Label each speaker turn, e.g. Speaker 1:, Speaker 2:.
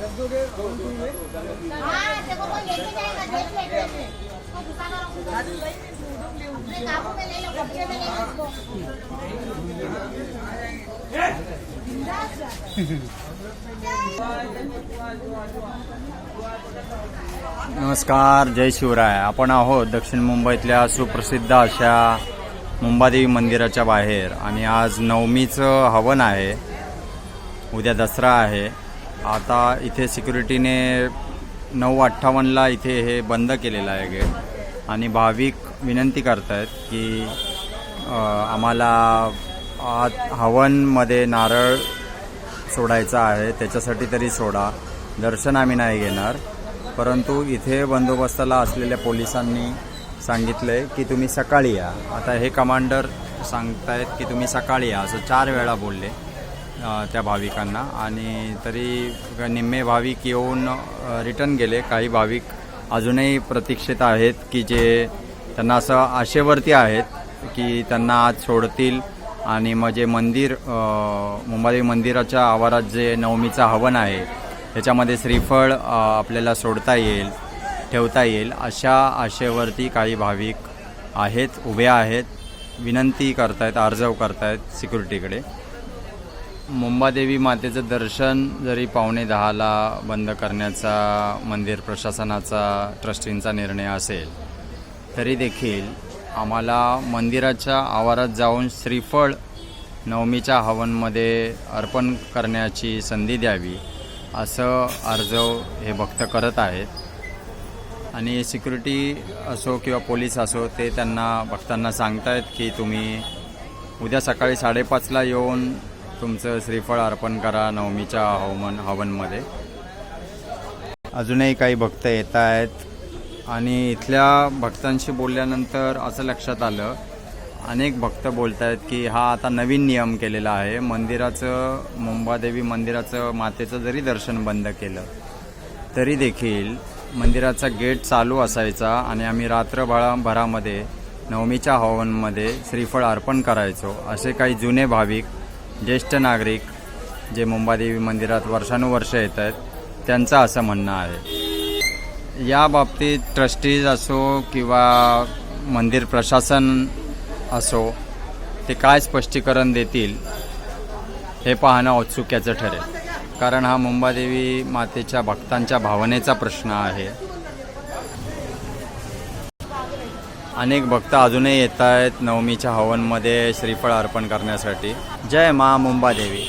Speaker 1: नमस्कार, जय शिवराय। आपण आहोत दक्षिण मुंबईतल्या सुप्रसिद्ध अशा मुंबादेवी मंदिराच्या बाहेर आणि आज नवमीचं हवन आहे, उद्या दसरा आहे। आता इथे सिक्युरिटीने 9:58ला इथे हे बंद केलेलं आहे गेट आणि भाविक विनंती करतायत की आम्हाला आज हवनमध्ये नारळ सोडायचा आहे, त्याच्यासाठी तरी सोडा, दर्शन आम्ही नाही घेणार। परंतु इथे बंदोबस्ताला असलेल्या पोलिसांनी सांगितलंय की तुम्ही सकाळी या। आता हे कमांडर सांगतायत की तुम्ही सकाळी या, असं 4 वेळा बोलले त्या भाविकांना आणि तरी निम्मे भाविक येऊन रिटर्न गेले। काही भाविक अजूनही प्रतीक्षेत आहेत की जे त्यांना असं आशेवरती आहेत की त्यांना आज सोडतील आणि मग जे मंदिर मुंबादेवी मंदिराच्या आवारात जे नवमीचं हवन आहे त्याच्यामध्ये श्रीफळ आपल्याला सोडता येईल, ठेवता येईल, अशा आशेवरती काही भाविक आहेत, उभे आहेत, विनंती करतायत, अर्ज करतायत सिक्युरिटीकडे। मुंबादेवी मातेचं दर्शन जरी 9:45ला बंद करण्याचा मंदिर प्रशासनाचा ट्रस्टींचा निर्णय असेल तरी देखील आम्हाला मंदिराच्या आवारात जाऊन श्रीफळ नवमीच्या हवनमध्ये अर्पण करण्याची संधी द्यावी, असं अर्ज हे भक्त करत आहेत। आणि सिक्युरिटी असो किंवा पोलीस असो ते त्यांना भक्तांना सांगतायत की तुम्ही उद्या सकाळी 5:30ला येऊन तुमचं श्रीफळ अर्पण करा नवमीच्या हवनमध्ये। अजूनही काही भक्त येत आहेत आणि इथल्या भक्तांशी बोलल्यानंतर असं लक्षात आलं, अनेक भक्त बोलत आहेत की हा आता नवीन नियम केलेला आहे, मंदिराचं मुंबादेवी मंदिराचं मातेचं जरी दर्शन बंद केलं तरी देखील मंदिराचा गेट चालू असायचा आणि आम्ही रात्रभरामध्ये नवमीच्या हवनमध्ये श्रीफळ अर्पण करायचो, असे काही जुने भाविक, ज्येष्ठ नागरिक जे मुंबादेवी मंदिरात वर्षानुवर्ष येत आहेत त्यांचं असं म्हणणं आहे। या बाबतीत ट्रस्टीज असो किंवा मंदिर प्रशासन असो ते काय स्पष्टीकरण देतील हे पाहणं औत्सुक्याचं ठरेल, कारण हा मुंबादेवी मातेच्या भक्तांच्या भावनेचा प्रश्न आहे। अनेक भक्त अजूनही येत आहेत नवमीच्या हवनमध्ये श्रीफळ अर्पण करण्यासाठी। जय मा मुंबादेवी।